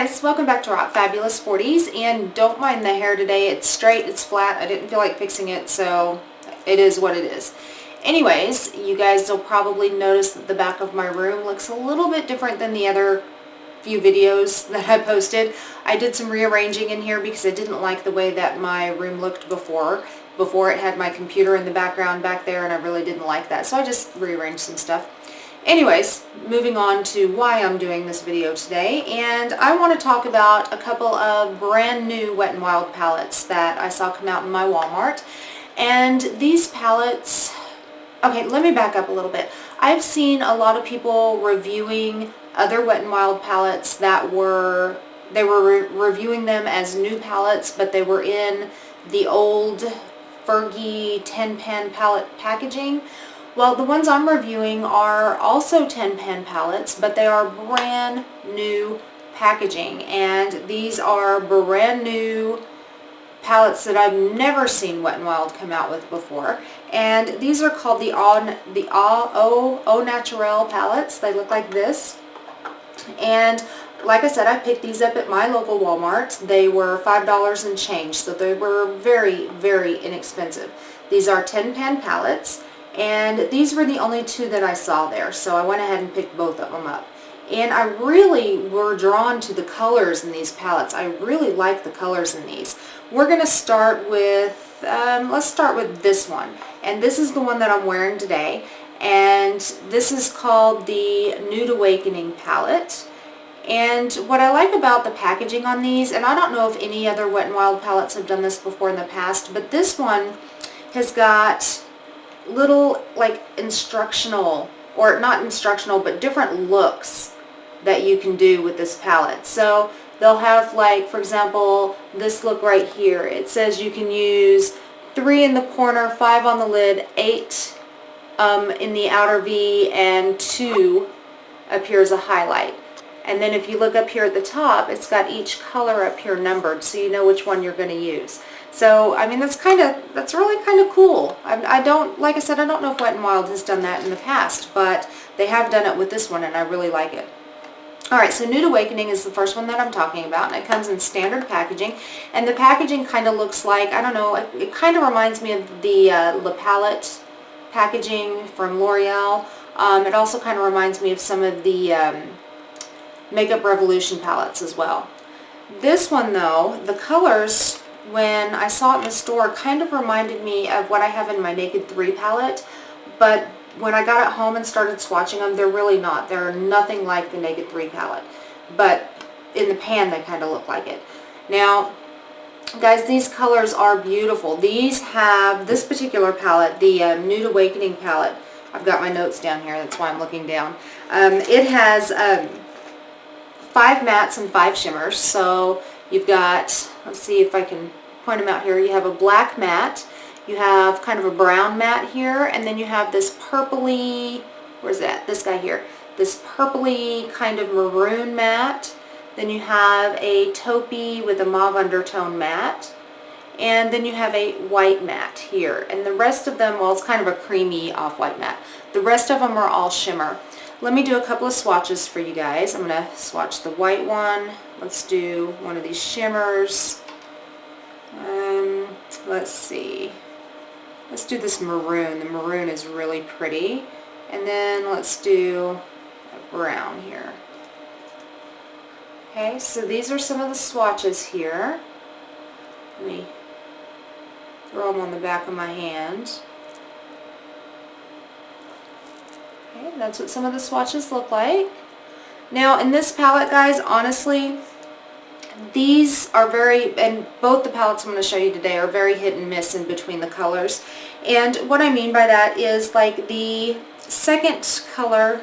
guys, welcome back to Rock Fabulous 40s, and don't mind the hair today. It's straight, it's flat. I didn't feel like fixing it, so it is what it is. Anyways, you guys will probably notice that the back of my room looks a little bit different than the other few videos that I posted. I did some rearranging in here because I didn't like the way that my room looked before. Before it had my computer in the background back there, and I really didn't like that, so I just rearranged some stuff. Anyways, moving on to why I'm doing this video today, and I want to talk about a couple of brand new Wet n Wild palettes that I saw come out in my Walmart. And these palettes, okay, let me back up a little bit. I've seen a lot of people reviewing other Wet n Wild palettes that were reviewing them as new palettes, but they were in the old Fergie 10-pan palette packaging. Well, the ones I'm reviewing are also 10-pan palettes, but they are brand new packaging, and these are brand new palettes that I've never seen Wet n Wild come out with before. And these are called the Au Naturel palettes. They look like this. And like I said, I picked these up at my local Walmart. They were $5 and change, so they were very, very inexpensive. These are 10-pan palettes, and these were the only two that I saw there, so I went ahead and picked both of them up. And I really were drawn to the colors in these palettes. I really like the colors in these. We're going to start with, let's start with this one. And this is the one that I'm wearing today. And this is called the Nude Awakening palette. And what I like about the packaging on these, and I don't know if any other Wet n Wild palettes have done this before in the past, but this one has got little like instructional, or not instructional, but different looks that you can do with this palette. So they'll have, like, for example, this look right here. It says you can use 3 in the corner, 5 on the lid, 8 in the outer V, and 2 up here as a highlight. And then if you look up here at the top, it's got each color up here numbered, so you know which one you're going to use. So, I mean, that's really kind of cool. I don't, like I said, I don't know if Wet n Wild has done that in the past, but they have done it with this one, and I really like it. Alright, so Nude Awakening is the first one that I'm talking about, and it comes in standard packaging. And the packaging kind of looks like, I don't know, it kind of reminds me of the La Palette packaging from L'Oreal. It also kind of reminds me of some of the Makeup Revolution palettes as well. This one, though, the colors, when I saw it in the store, kind of reminded me of what I have in my Naked 3 palette, but when I got it home and started swatching them, they're really not. They're nothing like the Naked 3 palette, but in the pan they kind of look like it. Now, guys, these colors are beautiful. These have, this particular palette, the Nude Awakening palette, I've got my notes down here, that's why I'm looking down. It has 5 mattes and 5 shimmers. So you've got, let's see if I can point them out here. You have a black matte, you have kind of a brown matte here, and then you have this purpley, where's that? This guy here. This purpley kind of maroon matte. Then you have a taupey with a mauve undertone matte. And then you have a white matte here. And the rest of them, well, it's kind of a creamy off-white matte. The rest of them are all shimmer. Let me do a couple of swatches for you guys. I'm going to swatch the white one. Let's do one of these shimmers. Let's see. Let's do this maroon. The maroon is really pretty. And then let's do a brown here. Okay, so these are some of the swatches here. Let me throw them on the back of my hand. Okay, that's what some of the swatches look like. Now, in this palette, guys, honestly, these are very, and both the palettes I'm going to show you today are very hit and miss in between the colors. And what I mean by that is, like, the second color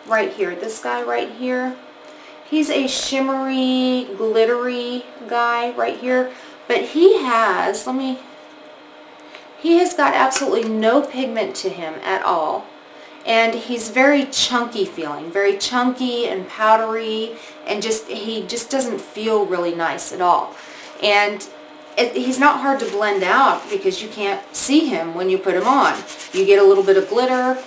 right here, this guy right here, he's a shimmery, glittery guy right here, but he has, he has got absolutely no pigment to him at all. And he's very chunky feeling, very chunky and powdery, and he just doesn't feel really nice at all. And he's not hard to blend out because you can't see him when you put him on. You get a little bit of glitter,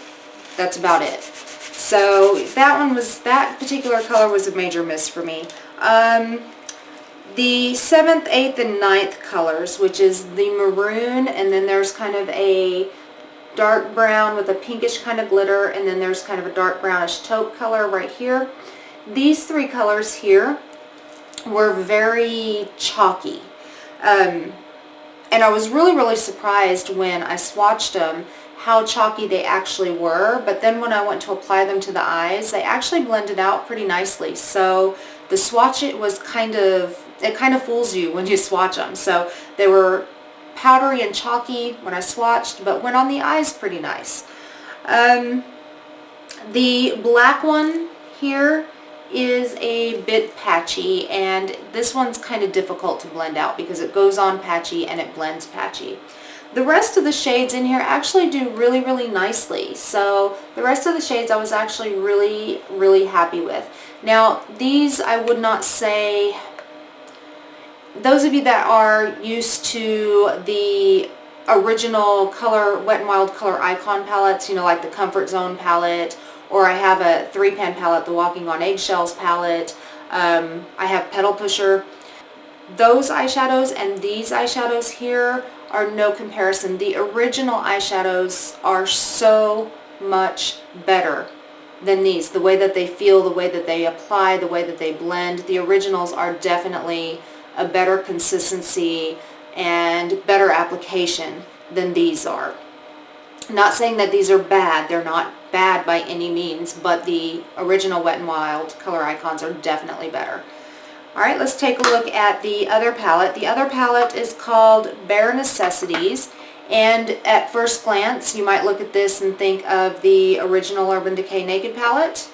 that's about it. So that particular color was a major miss for me. The 7th, 8th, and 9th colors, which is the maroon, and then there's kind of a dark brown with a pinkish kind of glitter, and then there's kind of a dark brownish taupe color right here. These 3 colors here were very chalky. And I was really surprised when I swatched them how chalky they actually were, but then when I went to apply them to the eyes, they actually blended out pretty nicely. So the swatch, it kind of fools you when you swatch them. So they were powdery and chalky when I swatched, but went on the eyes pretty nice. The black one here is a bit patchy, and this one's kind of difficult to blend out because it goes on patchy and it blends patchy. The rest of the shades in here actually do really nicely. So the rest of the shades I was actually really happy with. Now these, I would not say, those of you that are used to the original color, Wet n Wild color icon palettes, you know, like the Comfort Zone palette, or I have a 3-pan palette, the Walking on Eggshells palette, I have Petal Pusher. Those eyeshadows and these eyeshadows here are no comparison. The original eyeshadows are so much better than these. The way that they feel, the way that they apply, the way that they blend. The originals are definitely a better consistency and better application than these are. Not saying that these are bad. They're not bad by any means, but the original Wet n Wild color icons are definitely better. Alright, let's take a look at the other palette. The other palette is called Bare Necessities, and at first glance you might look at this and think of the original Urban Decay Naked palette,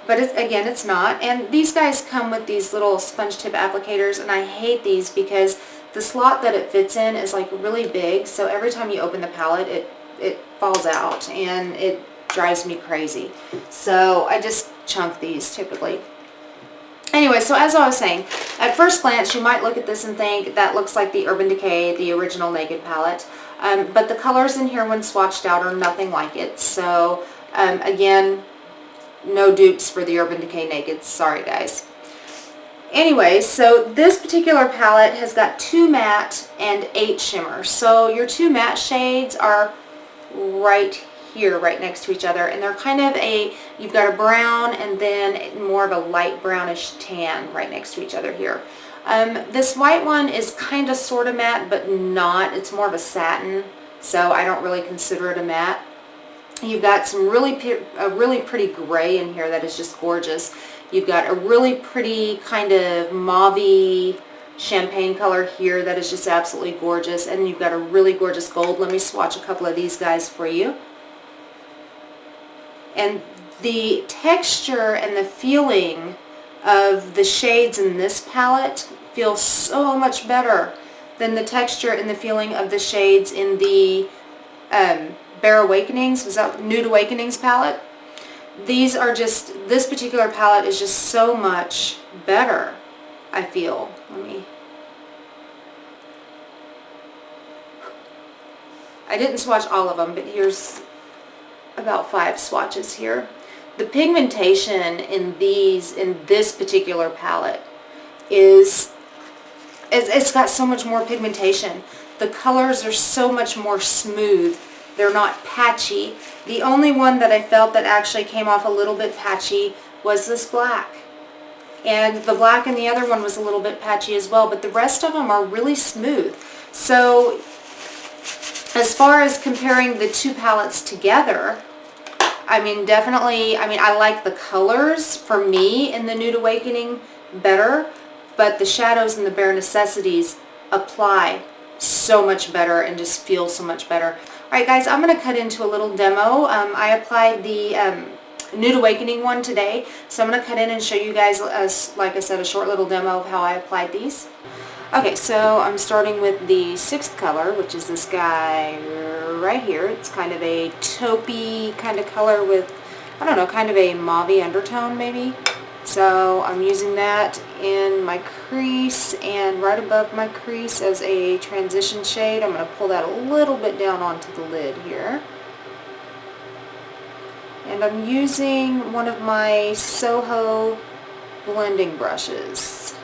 but again, it's not. And these guys come with these little sponge tip applicators, and I hate these because the slot that it fits in is like really big, so every time you open the palette it falls out and it drives me crazy. So I just chunk these typically. Anyway, so as I was saying, at first glance you might look at this and think that looks like the Urban Decay, the original Naked palette, but the colors in here when swatched out are nothing like it. So again, no dupes for the Urban Decay Naked, sorry guys. Anyway, so this particular palette has got 2 matte and 8 shimmer. So your 2 matte shades are right here, right next to each other, and they're kind of you've got a brown and then more of a light brownish tan right next to each other here. This white one is kind of sort of matte, but not. It's more of a satin, so I don't really consider it a matte. You've got some a really pretty gray in here that is just gorgeous. You've got a really pretty kind of mauve-y champagne color here that is just absolutely gorgeous, and you've got a really gorgeous gold. Let me swatch a couple of these guys for you. And the texture and the feeling of the shades in this palette feel so much better than the texture and the feeling of the shades in the Bare Awakenings, was that Nude Awakenings palette? These are just, this particular palette is just so much better, I feel. I didn't swatch all of them, but here's about 5 swatches here. The pigmentation in this particular palette it's got so much more pigmentation. The colors are so much more smooth. They're not patchy. The only one that I felt that actually came off a little bit patchy was this black. And the black in the other one was a little bit patchy as well, but the rest of them are really smooth. So as far as comparing the 2 palettes together, I mean, definitely, I like the colors, for me, in the Nude Awakening better, but the shadows in the Bare Necessities apply so much better and just feel so much better. Alright guys, I'm going to cut into a little demo. I applied the Nude Awakening one today, so I'm going to cut in and show you guys, like I said, a short little demo of how I applied these. Okay, so I'm starting with the 6th color, which is this guy right here. It's kind of a taupey kind of color with, I don't know, kind of a mauve undertone maybe. So I'm using that in my crease and right above my crease as a transition shade. I'm going to pull that a little bit down onto the lid here. And I'm using one of my Soho blending brushes.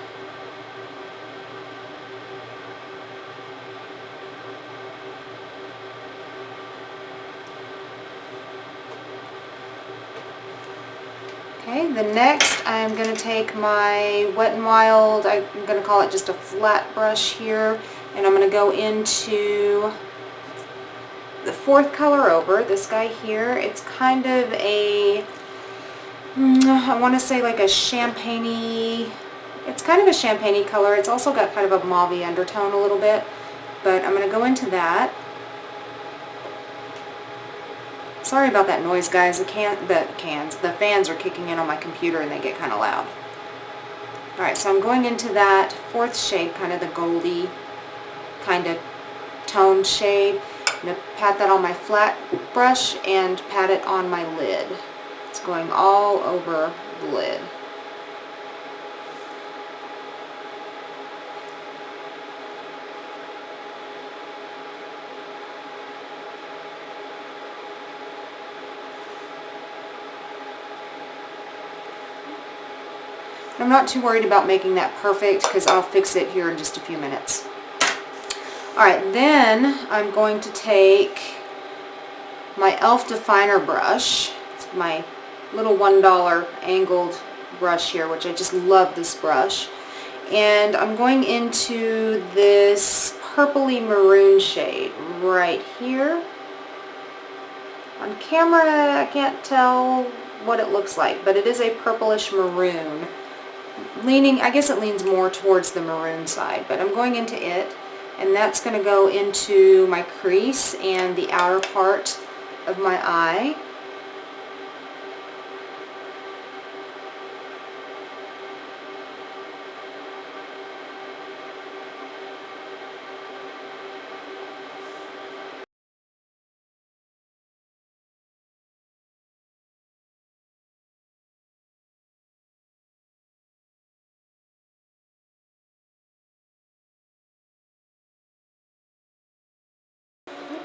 Okay, the next I'm going to take my Wet and Wild, I'm going to call it just a flat brush here, and I'm going to go into the fourth color over, this guy here. It's kind of a, I want to say like a champagne-y, it's kind of a champagne-y color. It's also got kind of a mauve-y undertone a little bit, but I'm going to go into that. Sorry about that noise, guys. The fans are kicking in on my computer and they get kind of loud. Alright, so I'm going into that fourth shade, kind of the goldy kind of toned shade. I'm going to pat that on my flat brush and pat it on my lid. It's going all over the lid. I'm not too worried about making that perfect because I'll fix it here in just a few minutes. Alright, then I'm going to take my e.l.f. definer brush. It's my little $1 angled brush here, which I just love this brush. And I'm going into this purpley maroon shade right here. On camera I can't tell what it looks like, but it is a purplish maroon. I guess it leans more towards the maroon side, but I'm going into it, and that's going to go into my crease and the outer part of my eye.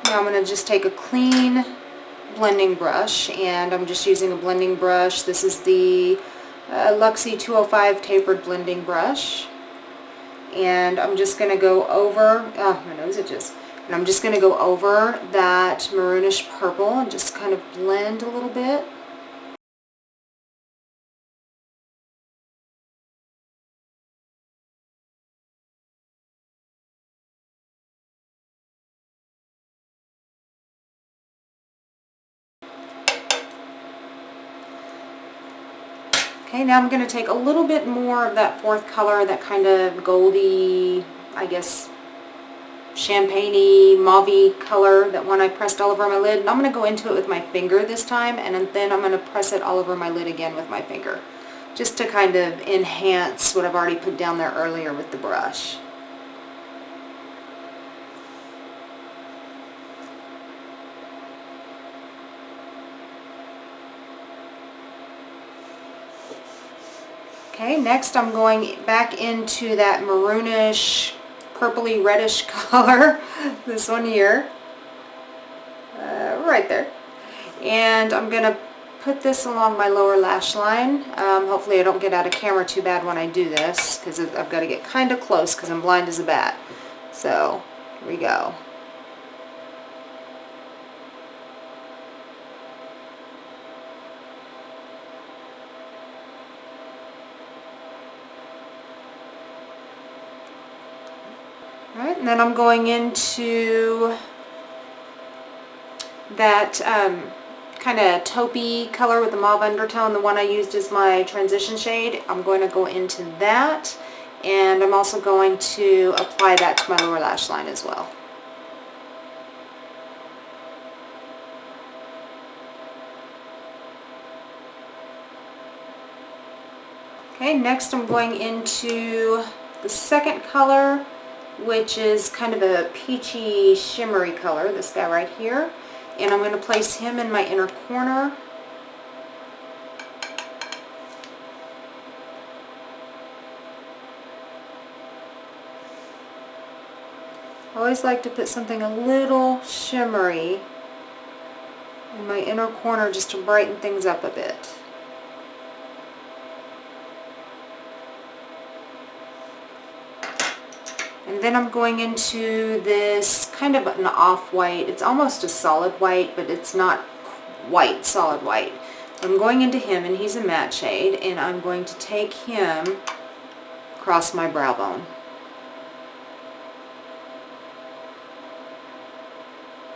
Now I'm going to just take a clean blending brush, and I'm just using a blending brush. This is the Luxie 205 tapered blending brush, and I'm just going to go over, my nose itches, and I'm just going to go over that maroonish purple and just kind of blend a little bit. Okay, now I'm going to take a little bit more of that fourth color, that kind of goldy, I guess, champagne-y, mauve-y color, that one I pressed all over my lid, and I'm going to go into it with my finger this time, and then I'm going to press it all over my lid again with my finger, just to kind of enhance what I've already put down there earlier with the brush. Okay, next I'm going back into that maroonish, purpley reddish color, this one here, right there. And I'm going to put this along my lower lash line. Hopefully I don't get out of camera too bad when I do this, because I've got to get kind of close because I'm blind as a bat. So, here we go. Alright, and then I'm going into that kind of taupey color with the mauve undertone, the one I used as my transition shade. I'm going to go into that, and I'm also going to apply that to my lower lash line as well. Okay, next I'm going into the second color, which is kind of a peachy, shimmery color, this guy right here. And I'm going to place him in my inner corner. I always like to put something a little shimmery in my inner corner just to brighten things up a bit. And then I'm going into this kind of an off-white. It's almost a solid white, but it's not white, solid white. I'm going into him, and he's a matte shade, and I'm going to take him across my brow bone.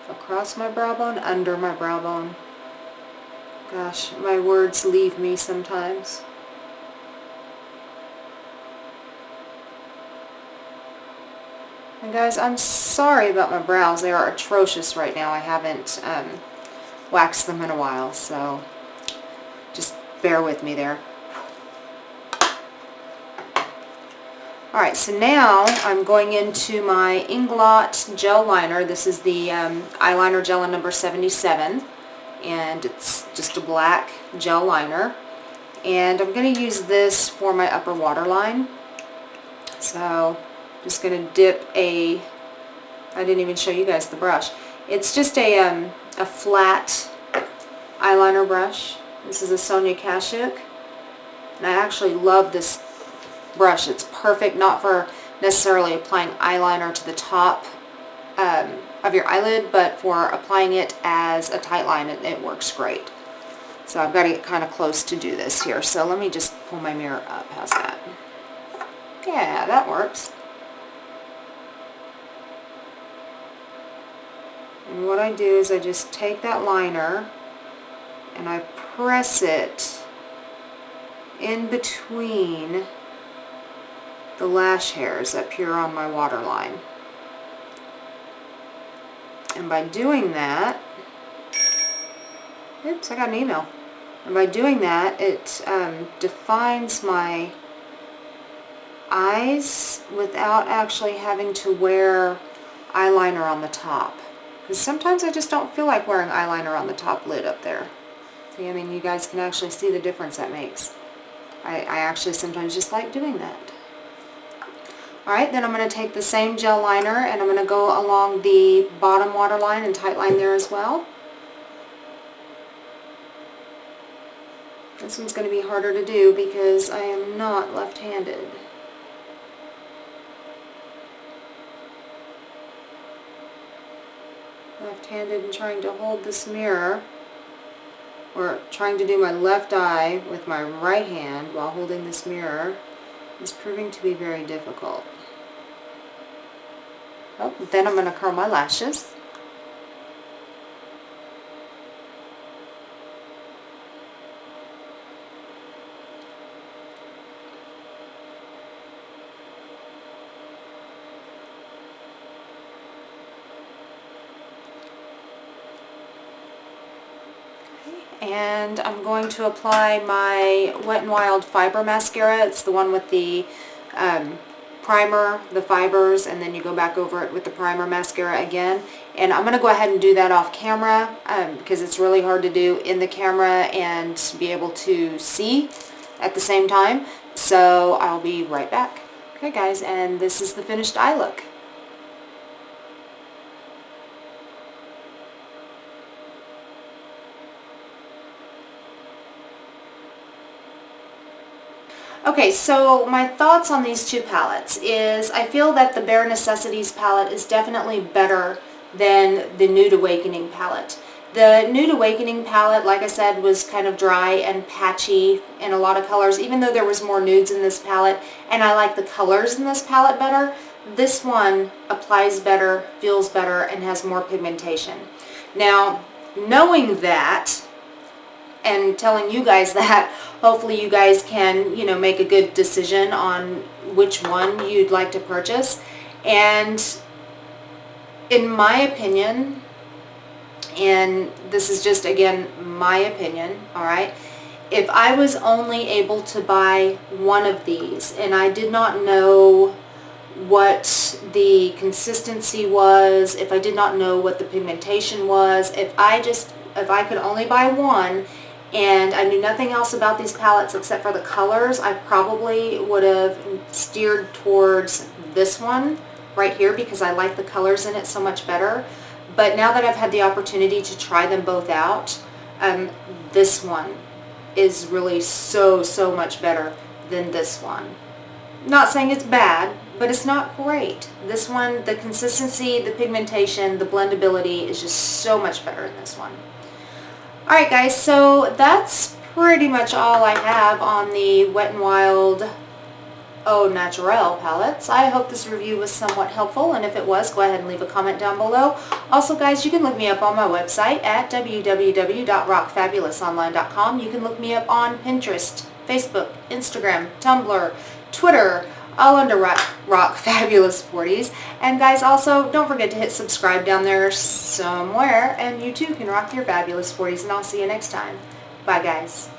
Across my brow bone, under my brow bone. Gosh, my words leave me sometimes. And guys, I'm sorry about my brows. They are atrocious right now. I haven't waxed them in a while, so just bear with me there. Alright, so now I'm going into my Inglot gel liner. This is the eyeliner gel in number 77, and it's just a black gel liner. And I'm going to use this for my upper waterline. So just going to dip I didn't even show you guys the brush. It's just a flat eyeliner brush. This is a Sonia Kashuk, and I actually love this brush. It's perfect, not for necessarily applying eyeliner to the top of your eyelid, but for applying it as a tight line. It works great. So I've got to get kind of close to do this here. So let me just pull my mirror up. How's that? Yeah, that works. And what I do is I just take that liner and I press it in between the lash hairs up here on my waterline. And by doing that, oops, I got an email. And by doing that, it defines my eyes without actually having to wear eyeliner on the top. Because sometimes I just don't feel like wearing eyeliner on the top lid up there. See, I mean, you guys can actually see the difference that makes. I actually sometimes just like doing that. Alright, then I'm going to take the same gel liner and I'm going to go along the bottom waterline and tight line there as well. This one's going to be harder to do because I am not left-handed. Left-handed and trying to hold this mirror, or trying to do my left eye with my right hand while holding this mirror, is proving to be very difficult. Oh, then I'm going to curl my lashes. And I'm going to apply my Wet n Wild Fiber Mascara. It's the one with the primer, the fibers, and then you go back over it with the primer mascara again. And I'm going to go ahead and do that off camera because it's really hard to do in the camera and be able to see at the same time. So I'll be right back. Okay guys, and this is the finished eye look. Okay, so my thoughts on these two palettes is I feel that the Bare Necessities palette is definitely better than the Nude Awakening palette. The Nude Awakening palette, like I said, was kind of dry and patchy in a lot of colors, even though there was more nudes in this palette, and I like the colors in this palette better. This one applies better, feels better, and has more pigmentation. Now, knowing that, and telling you guys that, hopefully you guys can, you know, make a good decision on which one you'd like to purchase. And in my opinion, and this is just, again, my opinion, alright, if I was only able to buy one of these and I did not know what the consistency was, if I did not know what the pigmentation was, if I could only buy one and I knew nothing else about these palettes except for the colors, I probably would have steered towards this one right here because I like the colors in it so much better. But now that I've had the opportunity to try them both out, this one is really so much better than this one. Not saying it's bad, but it's not great. This one, the consistency, the pigmentation, the blendability is just so much better in this one. Alright guys, so that's pretty much all I have on the Wet n Wild Naturel palettes. I hope this review was somewhat helpful, and if it was, go ahead and leave a comment down below. Also guys, you can look me up on my website at www.rockfabulousonline.com. You can look me up on Pinterest, Facebook, Instagram, Tumblr, Twitter, all under Rock Fabulous 40s. And guys, also, don't forget to hit subscribe down there somewhere, and you too can rock your Fabulous 40s, and I'll see you next time. Bye guys.